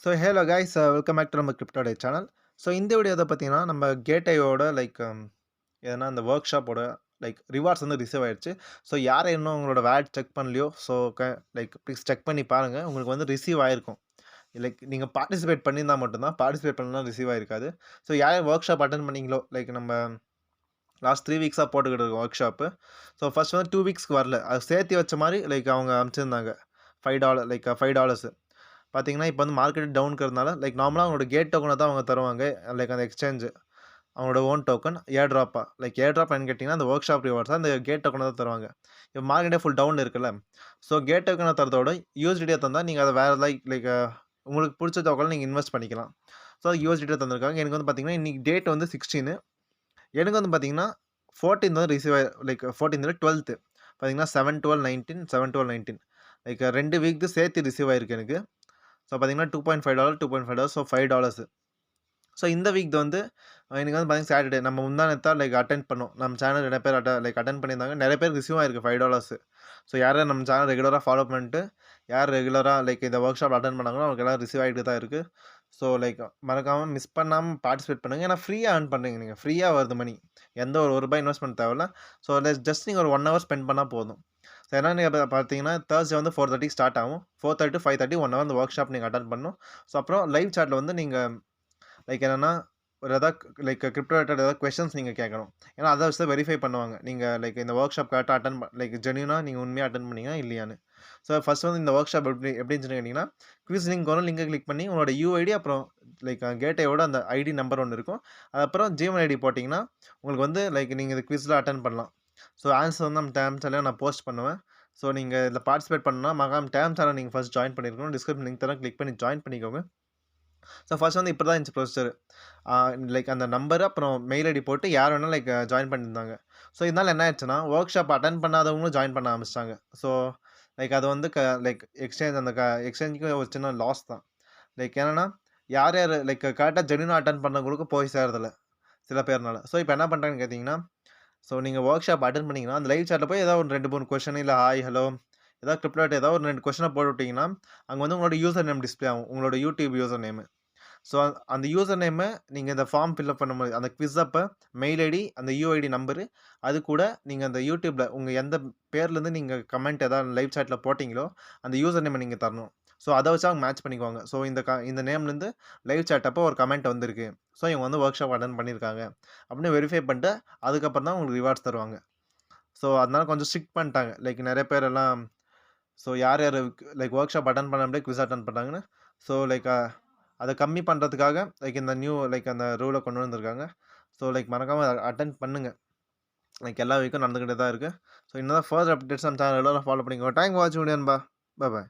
Hello guys, welcome back to நம்ம crypto day channel. இந்த video எதை பார்த்தீங்கன்னா, நம்ம கேட்ஐயோட எதனா அந்த ஒர்க் ஷாப்போட ரிவார்ட்ஸ் வந்து ரிசீவ் ஆயிடுச்சு. யார் இன்னும் உங்களோட வேலட் செக் பண்ணலையோ, ப்ளீஸ் செக் பண்ணி பாருங்கள். உங்களுக்கு வந்து ரிசீவ் ஆயிருக்கும். நீங்கள் பார்ட்டிசிபேட் பண்ணியிருந்தா மட்டும்தான், பார்ட்டிசிபேட் பண்ணலாம் ரிசீவ் ஆயிருக்காது. யார் ஒர்க் ஷாப் அட்டன் பண்ணீங்களோ, நம்ம லாஸ்ட் 3 வீக்ஸாக போட்டுக்கிட்டு இருக்கோம் ஒர்க் ஷாப்பு. ஃபர்ஸ்ட் வந்து 2 வீக்ஸ்க்கு வரல. அது சேர்த்து வச்ச மாதிரி அவங்க அனுப்பிச்சிருந்தாங்க. $5 $5 பார்த்தீங்கன்னா, இப்போ வந்து மார்க்கெட் டவுனுங்கிறதுனால நார்மலா அவங்களோட கேட் டோக்கன தான் அவங்க தருவாங்க. அந்த எக்ஸ்சேஞ்ச் அவங்களோட ஓன் டோக்கன் ஏர் ட்ராப்பா. ஏர் ட்ராப் என்னன்னு கேட்டிங்கன்னா, அந்த ஒர்க் ஷாப் ரிவார்ட்ஸா அந்த கேட் டோக்கன தான் தருவாங்க. இப்போ மார்க்கெட்டே ஃபுல் டவுன்ல இருக்குல்ல. கேட் டோக்கன தரதோட யூஎஸ்டிடியா தந்தா நீங்க அத வேற உங்களுக்கு புடிச்ச டோக்கன்ல நீங்க இன்வெஸ்ட் பண்ணிக்கலாம். யூஎஸ்டிடியா தந்திருக்காங்க. எனக்கு வந்து பார்த்தீங்கன்னா, இன்னைக்கு டேட் வந்து 16. எனக்கு வந்து பார்த்தீங்கன்னா, 14 வந்து ரிசீவ் 14 இல்ல 12த் பார்த்தீங்கன்னா 7, 12, 19 7, 12, 19 2 வீக்து சேர்த்து ரிசீவ் ஆயிருக்கு எனக்கு. பார்த்தீங்கன்னா $2.5 $2.5 $5. இந்த வீக் வந்து எனக்கு வந்து பார்த்தீங்கன்னா சாட்டர்டே நம்ம முந்தா நேத்தா அட்டெண்ட் பண்ணோம். நம்ம சேனல் நிறைய பேர் அட்டெண்ட் பண்ணியிருந்தாங்க. நிறைய பேர் ரிசீவ் ஆயிருக்கு $5. யார் யார் நம்ம சேனல் ரெகுலரா ஃபாலோ பண்ணிட்டு, யார் ரெகுலரா இந்த ஒர்க் ஷாப் அட்டெண்ட் பண்ணாங்களோ அவங்களுக்கு எல்லாம் ரிசீவ் ஆகிட்டு தான் இருக்கு. மறக்காம மிஸ் பண்ணாம பார்ட்டிசிபேட் பண்ணுங்க. ஏன்னா ஃப்ரீயா ஏர்ன் பண்றீங்க நீங்க. ஃப்ரீயா வருது மணி. எந்த ஒரு ரூபாய் இன்வெஸ்ட் பண்ண தேவையில்ல. ஜஸ்ட் நீங்க ஒரு 1 ஹவர் ஸ்பெண்ட் பண்ணா போதும். ஏன்னா நீங்க பார்த்தீங்கன்னா Thursday வந்து 4:30 ஸ்டார்ட் ஆகும். 4:30 to 5:30 1 ஹவர் அந்த ஒர்க் ஷாப் நீங்க அட்டெண்ட் பண்ணணும். அப்புறம் லைவ் சாட்ல வந்து நீங்க என்னன்னா ஒரு கிரிப்டோ ரிலேட்டட் ஏதாவது கொஸ்டின்ஸ் நீங்க கேட்கணும். ஏன்னா அத வச்சு தான் வெரிஃபை பண்ணுவாங்க. நீங்க இந்த ஒர்க் ஷாப் கரெக்ட்டா அட்டெண்ட் ஜென்யூனா நீங்க உண்மையா அட்டெண்ட் பண்ணீங்களா இல்லையான்னு. ஃபர்ஸ்ட் வந்து இந்த ஒர்க் ஷாப் எப்படி இருந்துச்சுன்னு கேட்டீங்கன்னா, குவிஸ் லிங்க் வரும். லிங்கை கிளிக் பண்ணி உங்களோட யுஐடி அப்புறம் கேட்ஐயோட அந்த ஐடி நம்பர் ஒண்ணு இருக்கும். அது அப்புறம் ஜிமெயில் ஐடி போட்டீங்கன்னா, உங்களுக்கு வந்து நீங்க இந்த குவிஸ்ல அட்டெண்ட் பண்ணலாம். ஆன்சர் வந்து நம்ம டேம் சேனல்ல நான் போஸ்ட் பண்ணுவேன். நீங்க இதில பார்ட்டிசிபேட் பண்ணணும்னா மறக்காம டேம் சேனல் நீங்க ஃபர்ஸ்ட் ஜாயின் பண்ணியிருக்கணும். டிஸ்கிரிப்ஷன் லிங்க் தரேன். கிளிக் பண்ணி ஜாயின் பண்ணிக்கோங்க. ஃபர்ஸ்ட் வந்து இப்படி தான் இருந்துச்சு ப்ரொசீஜர். அந்த நம்பர் அப்புறம் மெயில் ஐடி போட்டு யார் வேணாலும் ஜாயின் பண்ணியிருந்தாங்க. இதனால என்ன ஆயிடுச்சுன்னா, ஒர்க் ஷாப் அட்டெண்ட் பண்ணாதவங்களும் ஜாயின் பண்ண ஆரம்பிச்சுட்டாங்க. அது வந்து எக்ஸ்சேஞ்ச் எக்ஸ்சேஞ்சுக்கு ஒரு சின்ன லாஸ் தான். என்னன்னா, யார் யார் கரெக்ட்டா ஜென்யூனா அட்டெண்ட் பண்ணவங்களுக்கு போய் சேர்றதில்ல. சில பேர்னால. இப்போ என்ன பண்றாங்கன்னு கேட்டீங்கன்னா, நீங்க ஒர்க் ஷாப் அட்டெண்ட் பண்ணீங்கன்னா, அந்த லைவ் சாட்ல போய் ஏதாவது ஒரு 2, 3 கொஸ்டின் இல்ல ஹாய், ஹலோ ஏதாவது கிரிப்டோ ஏதாவது ஒரு 2 கொஸ்டின போட்டு விட்டீங்கன்னா, அங்க வந்து உங்களோட யூசர் நேம் டிஸ்ப்ளே ஆகும். உங்களோட யூடியூப் யூசர் நேமு. ஸோ அந்த யூசர் நேம நீங்க இந்த ஃபார்ம் ஃபில் அப் பண்ணும்போது, அந்த குவிஸ் அப்ப மெயில் ஐடி, அந்த யுஐடி நம்பரு, அது கூட நீங்க அந்த யூடியூப்ல உங்க எந்த பேர்லேருந்து நீங்க கமெண்ட் ஏதாவது லைவ் சாட்ல போட்டீங்களோ, அந்த யூசர் நேம நீங்க தரணும். அத வச்சு அவங்க மேட்ச் பண்ணிக்குவாங்க. இந்த நேம்லேருந்து லைவ் சாட் அப்போ ஒரு கமெண்ட் வந்திருக்கு. இவங்க வந்து ஒர்க் ஷாப் அட்டெண்ட் பண்ணியிருக்காங்க. அப்படின்னு வெரிஃபை பண்ணிட்டு, அதுக்கப்புறம் தான் உங்களுக்கு ரிவார்ட்ஸ் தருவாங்க. அதனால கொஞ்சம் ஸ்ட்ரிக்ட் பண்ணிட்டாங்க. நெறைய பேர் எல்லாம் யார் யார் ஒர்க் ஷாப் அட்டெண்ட் பண்ணாமலே குவிஸ் அட்டெண்ட் பண்ணாங்கன்னு. ஸோ லைக் அ அத கம்மி பண்றதுக்காக இந்த நியூ அந்த ரூல கொண்டு வந்திருக்காங்க. மறக்காம அட்டெண்ட் பண்ணுங்க. எல்லா வீக்கும் நடந்துகிட்டே தான் இருக்கு. இன்னும் ஃபர்தர் அப்டேட்ஸ் நம்ம சேனல் ரெகுலரா ஃபாலோ பண்ணிக்கோங்க. தேங்க்ஸ் ஃபார் வாட்சிங் வீடியோ நண்பா. Bye by.